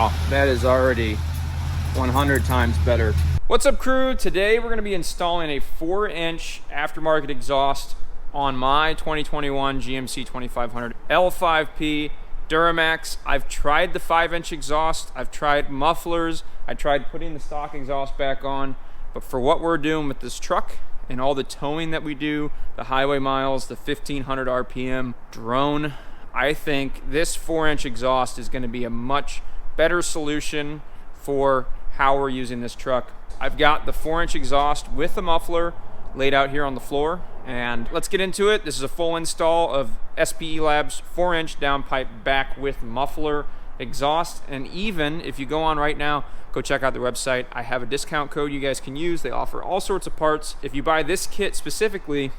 Wow, that is already 100 times better. What's up, crew? Today we're going to be installing a 4-inch aftermarket exhaust on my 2021 GMC 2500 L5P DURAMAX. I've tried the 5-inch exhaust, I've tried mufflers, I tried putting the stock exhaust back on, but for what we're doing with this truck and all the towing that we do, the highway miles, the 1500 RPM drone, I think this 4-inch exhaust is going to be a much better solution for how we're using this truck. I've got the 4-inch exhaust with the muffler laid out here on the floor, and let's get into it. This is a full install of SPE Labs 4-inch downpipe back with muffler exhaust. And even if you go on right now, go check out their website. I have a discount code you guys can use. They offer all sorts of parts. If you buy this kit specifically,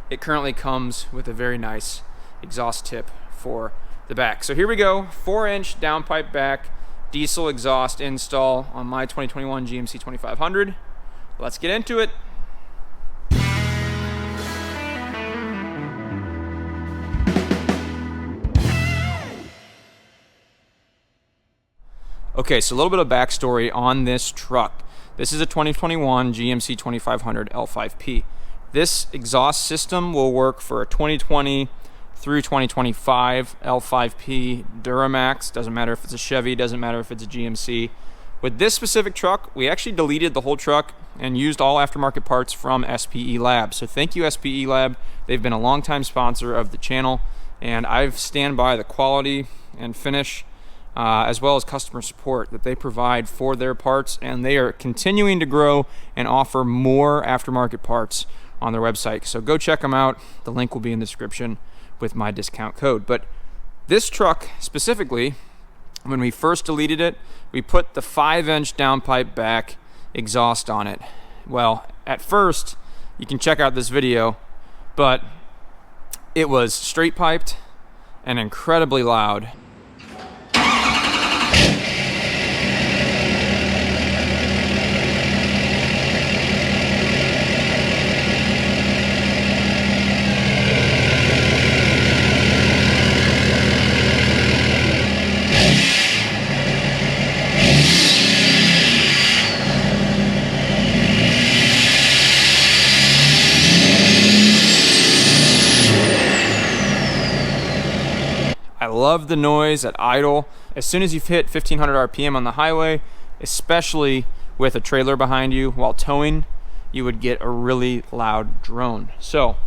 it currently comes with a very nice exhaust tip for the back. So here we go, 4-inch downpipe back diesel exhaust install on my 2021 GMC 2500. Let's get into it. Okay, so a little bit of backstory on this truck. This is a 2021 GMC 2500 L5P. This exhaust system will work for a 2020 through 2025 L5P DURAMAX. Doesn't matter if it's a Chevy, doesn't matter if it's a GMC. With this specific truck, we actually deleted the whole truck and used all aftermarket parts from SPE Lab. So thank you, SPE Lab. They've been a longtime sponsor of the channel, and I've stand by the quality and finish as well as customer support that they provide for their parts, and they are continuing to grow and offer more aftermarket parts on their website. So go check them out. The link will be in the description with my discount code. But this truck specifically, when we first deleted it, we put the 5-inch downpipe back exhaust on it. Well, at first, you can check out this video, but it was straight piped and incredibly loud. I love the noise at idle. As soon as you've hit 1500 RPM on the highway, especially with a trailer behind you while towing, you would get a really loud drone. So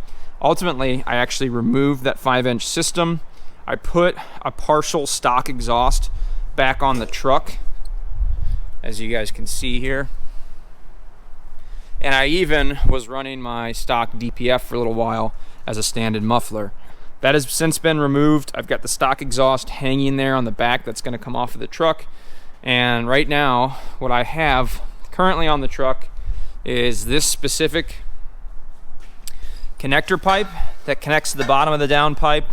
ultimately, I actually removed that 5-inch system. I put a partial stock exhaust back on the truck, as you guys can see here. And I even was running my stock DPF for a little while as a stand-in muffler. That has since been removed. I've got the stock exhaust hanging there on the back that's going to come off of the truck. And right now, what I have currently on the truck is this specific connector pipe that connects to the bottom of the downpipe.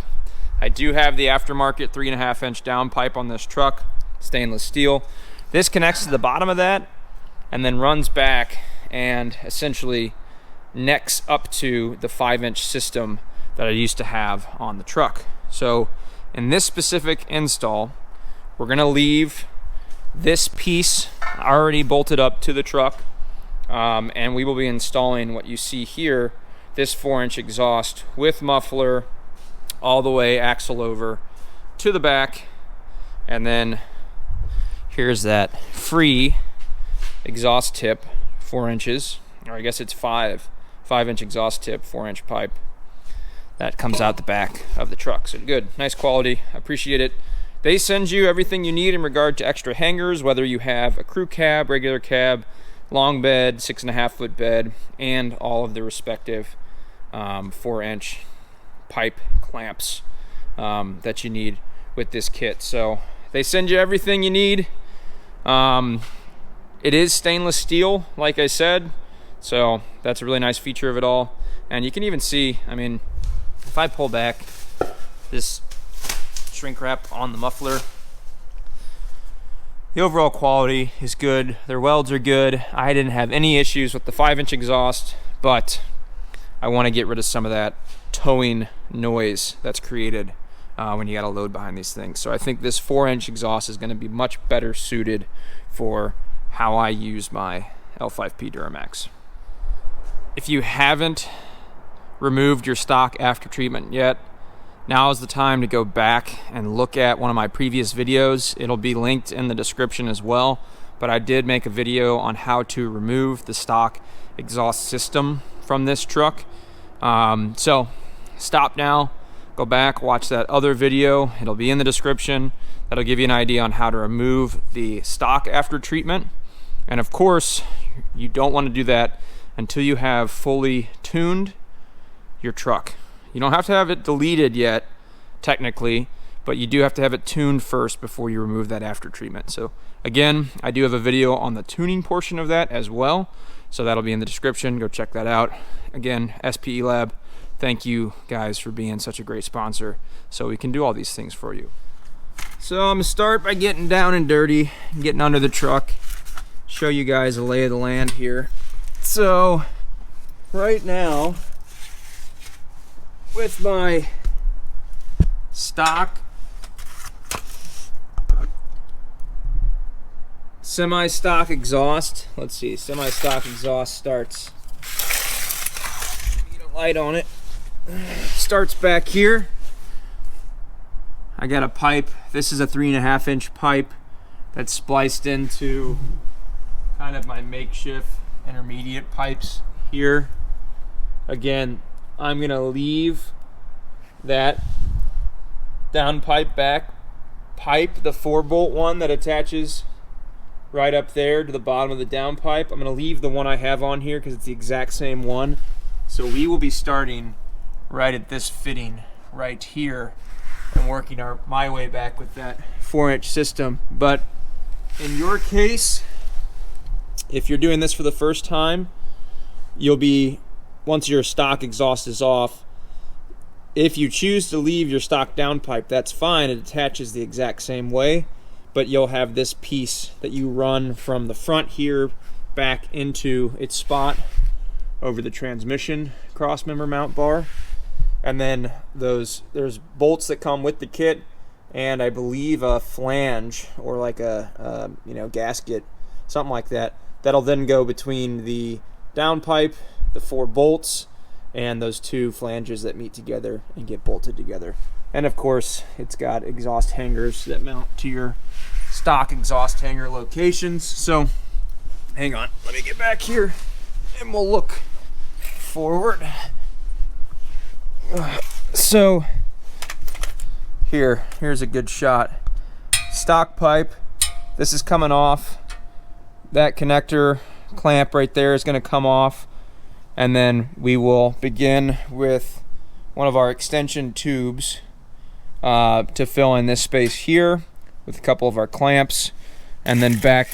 I do have the aftermarket 3.5-inch downpipe on this truck, stainless steel. This connects to the bottom of that and then runs back and essentially necks up to the 5-inch system that I used to have on the truck. So in this specific install, we're gonna leave this piece already bolted up to the truck, and we will be installing what you see here, this 4-inch exhaust with muffler all the way axle over to the back. And then here's that free exhaust tip, 4 inches, or I guess it's 5-inch exhaust tip, 4-inch pipe that comes out the back of the truck. So good, nice quality, appreciate it. They send you everything you need in regard to extra hangers, whether you have a crew cab, regular cab, long bed, 6.5-foot bed, and all of the respective 4-inch pipe clamps that you need with this kit. So they send you everything you need. It is stainless steel, like I said, so that's a really nice feature of it all. And you can even see, I mean, if I pull back this shrink wrap on the muffler, the overall quality is good. Their welds are good. I didn't have any issues with the 5-inch exhaust, but I want to get rid of some of that towing noise that's created when you got a load behind these things. So I think this 4-inch exhaust is going to be much better suited for how I use my L5P DURAMAX. If you haven't removed your stock after treatment yet, now is the time to go back and look at one of my previous videos. It'll be linked in the description as well, but I did make a video on how to remove the stock exhaust system from this truck. So stop now, go back, watch that other video. It'll be in the description. That'll give you an idea on how to remove the stock after treatment. And of course, you don't want to do that until you have fully tuned your truck. You don't have to have it deleted yet, technically, but you do have to have it tuned first before you remove that after treatment. So again, I do have a video on the tuning portion of that as well, so that'll be in the description. Go check that out. Again, SPE Lab, thank you guys for being such a great sponsor so we can do all these things for you. So I'm gonna start by getting down and dirty, getting under the truck, show you guys a lay of the land here. So right now, with my stock semi-stock exhaust, let's see, semi-stock exhaust starts, need a light on it, starts back here. I got a pipe, this is a 3.5-inch pipe that's spliced into kind of my makeshift intermediate pipes here. Again, I'm gonna leave that downpipe back pipe, the 4-bolt one that attaches right up there to the bottom of the downpipe. I'm gonna leave the one I have on here because it's the exact same one. So we will be starting right at this fitting right here and working my way back with that 4-inch system. But in your case, if you're doing this for the first time, you'll be, once your stock exhaust is off, if you choose to leave your stock downpipe, that's fine. It attaches the exact same way, but you'll have this piece that you run from the front here back into its spot over the transmission crossmember mount bar. And then there's bolts that come with the kit, and I believe a flange or like a gasket, something like that, that'll then go between the downpipe, the 4 bolts, and those 2 flanges that meet together and get bolted together. And of course, it's got exhaust hangers that mount to your stock exhaust hanger locations. So hang on, let me get back here and we'll look forward. So here's a good shot. Stock pipe, this is coming off. That connector clamp right there is going to come off, and then we will begin with one of our extension tubes to fill in this space here with a couple of our clamps, and then back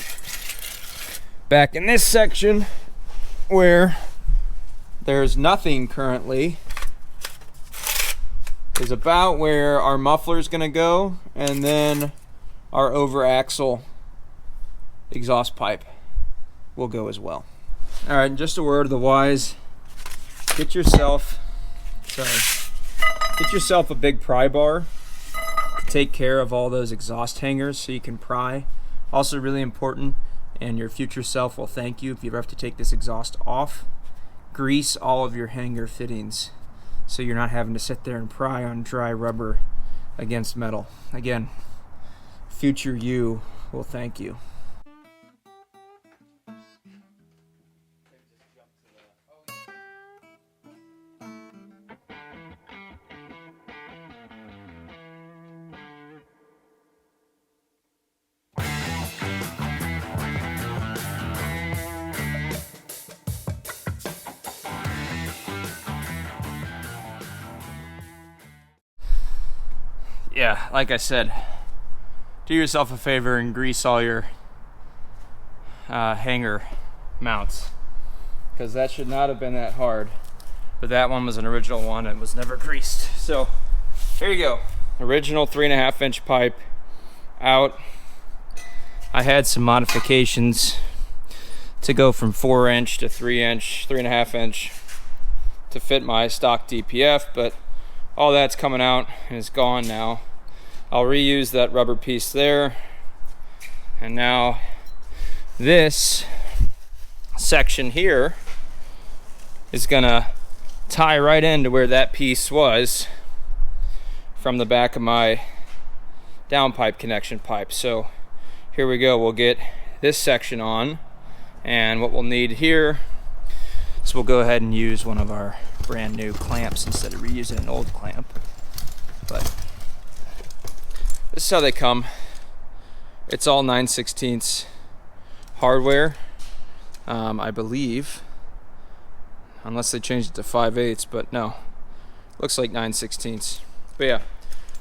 in this section where there's nothing currently is about where our muffler is going to go, and then our over axle exhaust pipe will go as well. All right, just a word of the wise. Get yourself a big pry bar to take care of all those exhaust hangers so you can pry. Also really important, and your future self will thank you if you ever have to take this exhaust off. Grease all of your hanger fittings so you're not having to sit there and pry on dry rubber against metal. Again, future you will thank you. Yeah, like I said, do yourself a favor and grease all your hanger mounts, because that should not have been that hard. But that one was an original one and was never greased. So here you go, original 3.5-inch pipe out. I had some modifications to go from 4-inch to 3-inch, 3.5-inch to fit my stock DPF, but all that's coming out and is gone now. I'll reuse that rubber piece there. And now this section here is gonna tie right into where that piece was from the back of my downpipe connection pipe. So here we go. We'll get this section on, and what we'll need here is we'll go ahead and use one of our brand new clamps instead of reusing an old clamp. But this is how they come. It's all 9/16 hardware, I believe, unless they changed it to 5/8, but no, looks like 9/16. But yeah,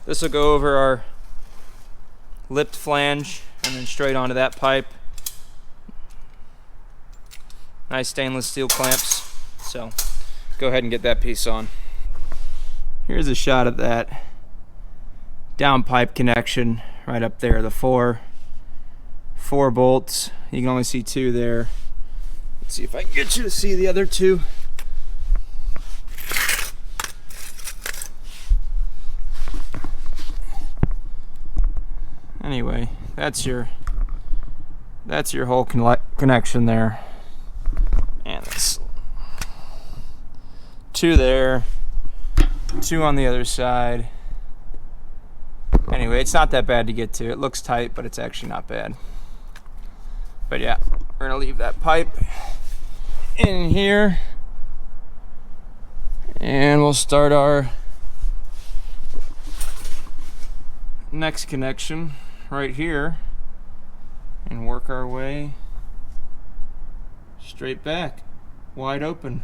this will go over our lipped flange and then straight onto that pipe. Nice stainless steel clamps. So go ahead and get that piece on. Here's a shot of that downpipe connection right up there. The four bolts. You can only see two there. Let's see if I can get you to see the other two. Anyway, that's your whole connection there. And there's two there, two on the other side. Anyway, it's not that bad to get to. It looks tight, but it's actually not bad. But yeah, we're gonna leave that pipe in here, and we'll start our next connection right here and work our way straight back, wide open.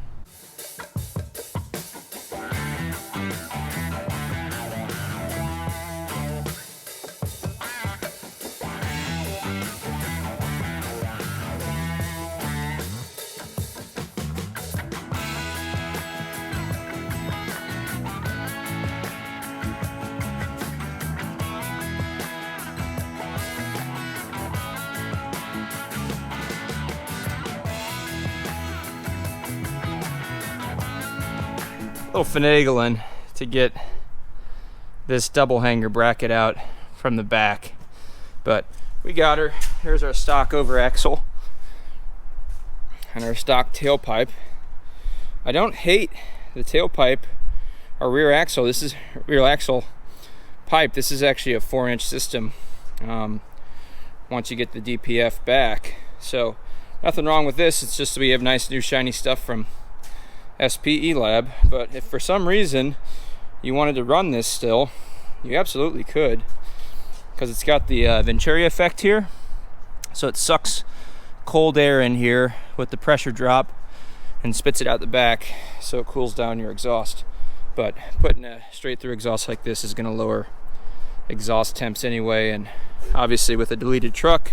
Little finagling to get this double hanger bracket out from the back, but we got her. Here's our stock over axle and our stock tailpipe. I don't hate the tailpipe or rear axle. This is rear axle pipe. This is actually a 4-inch system once you get the DPF back, so nothing wrong with this. It's just we have nice new shiny stuff from SPE Lab. But if for some reason you wanted to run this still, you absolutely could, because it's got the Venturi effect here, so it sucks cold air in here with the pressure drop and spits it out the back, so it cools down your exhaust. But putting a straight through exhaust like this is going to lower exhaust temps anyway, and obviously with a deleted truck,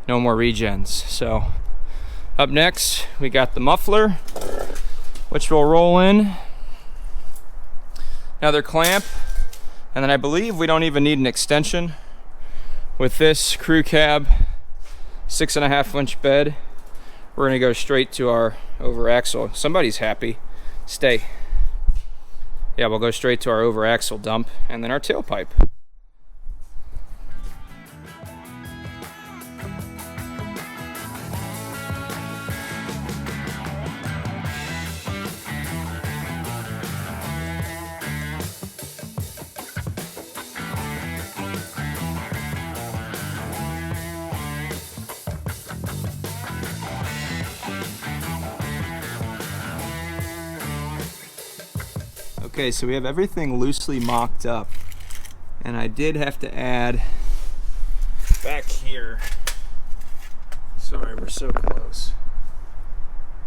no more regens. So up next we got the muffler, which will roll in, another clamp, and then I believe we don't even need an extension with this crew cab 6.5-inch bed. We're gonna go straight to our over axle. Somebody's happy. Stay. Yeah, we'll go straight to our over axle dump and then our tailpipe. Okay, so we have everything loosely mocked up, and I did have to add back here. Sorry, we're so close.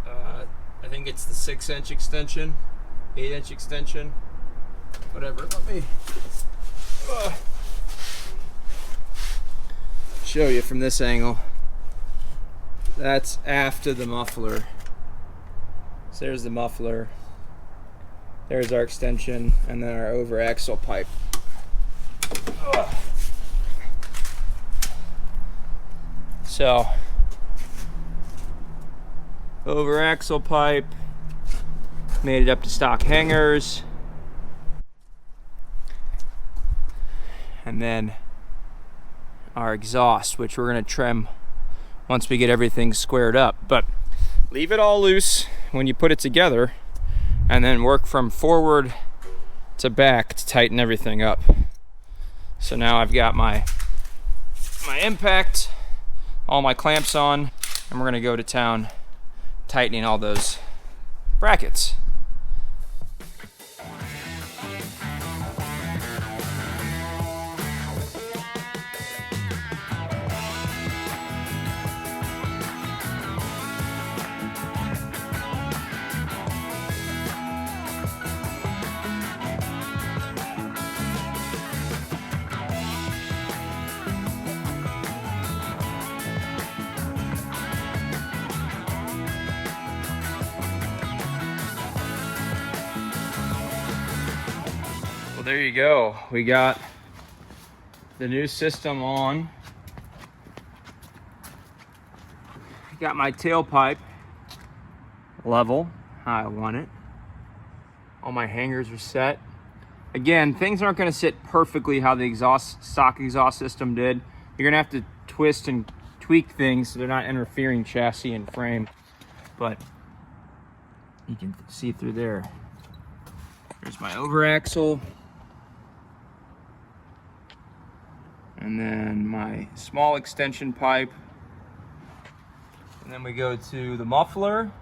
I think it's the 6-inch extension, 8-inch extension, whatever. Let me show you from this angle. That's after the muffler. So there's the muffler. There's our extension, and then our over axle pipe. So, over axle pipe, made it up to stock hangers, and then our exhaust, which we're going to trim once we get everything squared up. But leave it all loose when you put it together, and then work from forward to back to tighten everything up. So now I've got my impact, all my clamps on, and we're going to go to town tightening all those brackets. There you go. We got the new system on. Got my tailpipe level how I want it. All my hangers are set. Again, things aren't going to sit perfectly how the stock exhaust system did. You're going to have to twist and tweak things so they're not interfering chassis and frame. But you can see through there. There's my over axle. And then my small extension pipe. And then we go to the muffler.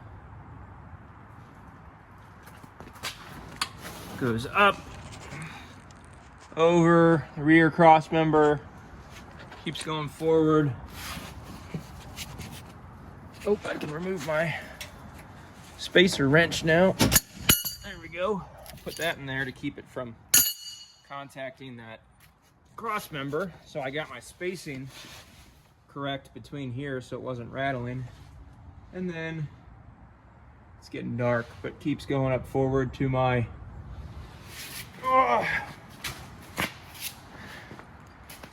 Goes up, over the rear cross member, keeps going forward. Oh, I can remove my spacer wrench now. There we go. Put that in there to keep it from contacting that cross member. So I got my spacing correct between here so it wasn't rattling. And then it's getting dark, but keeps going up forward to my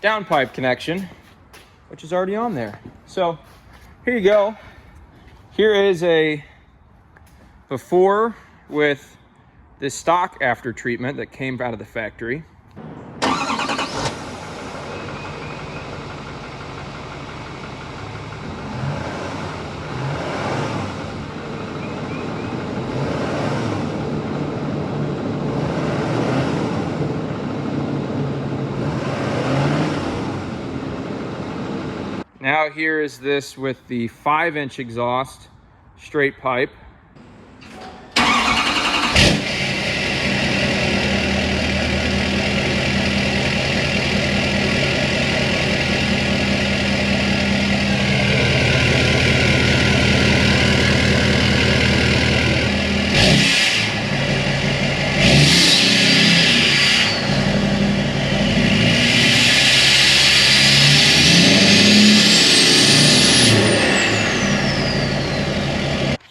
downpipe connection, which is already on there. So here you go. Here is a before with the stock after treatment that came out of the factory. Now here is this with the 5-inch exhaust, straight pipe.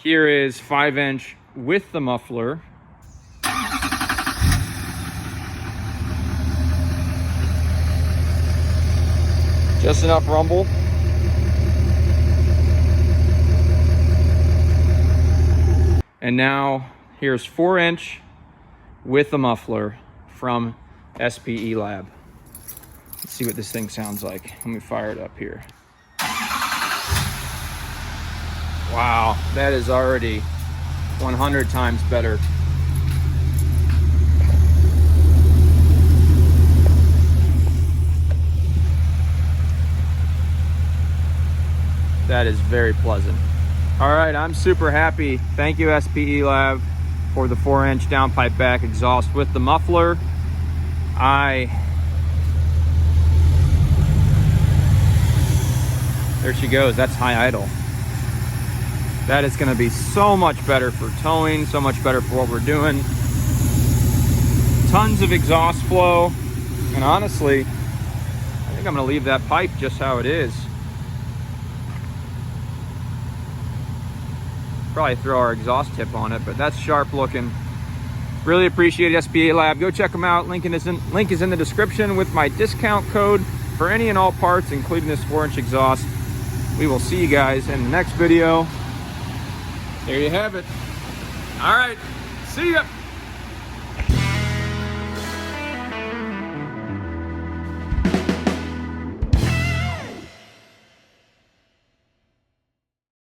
Here is 5-inch with the muffler. Just enough rumble. And now here's 4-inch with the muffler from SPE Lab. Let's see what this thing sounds like. Let me fire it up here. Wow, that is already 100 times better. That is very pleasant. All right, I'm super happy. Thank you, SPE Lab, for the 4-inch downpipe back exhaust with the muffler. There she goes, that's high idle. That is gonna be so much better for towing, so much better for what we're doing. Tons of exhaust flow. And honestly, I think I'm gonna leave that pipe just how it is. Probably throw our exhaust tip on it, but that's sharp looking. Really appreciate SPE Lab. Go check them out. Link is in the description with my discount code for any and all parts, including this 4-inch exhaust. We will see you guys in the next video. There you have it. All right, see ya.